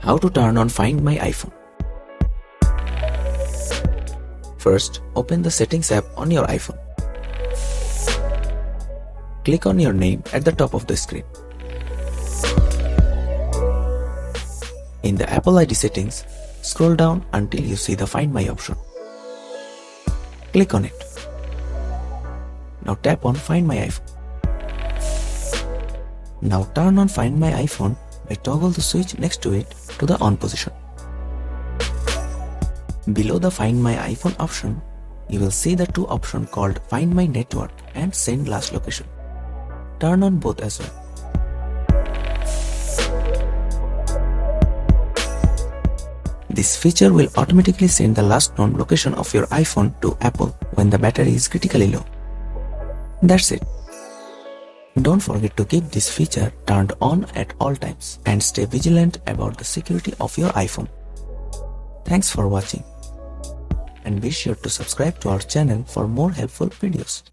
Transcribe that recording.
How to turn on Find My iPhone. First, open the Settings app on your iPhone. Click on your name at the top of the screen. In the Apple ID settings, scroll down until you see the Find My option. Click on it. Now tap on Find My iPhone. Now turn on Find My iPhone by toggle the switch next to it to the on position. Below the Find My iPhone option, you will see the two options called Find My Network and Send Last Location. Turn on both as well. This feature will automatically send the last known location of your iPhone to Apple when the battery is critically low. That's it. Don't forget to keep this feature turned on at all times and stay vigilant about the security of your iPhone. Thanks for watching, and be sure to subscribe to our channel for more helpful videos.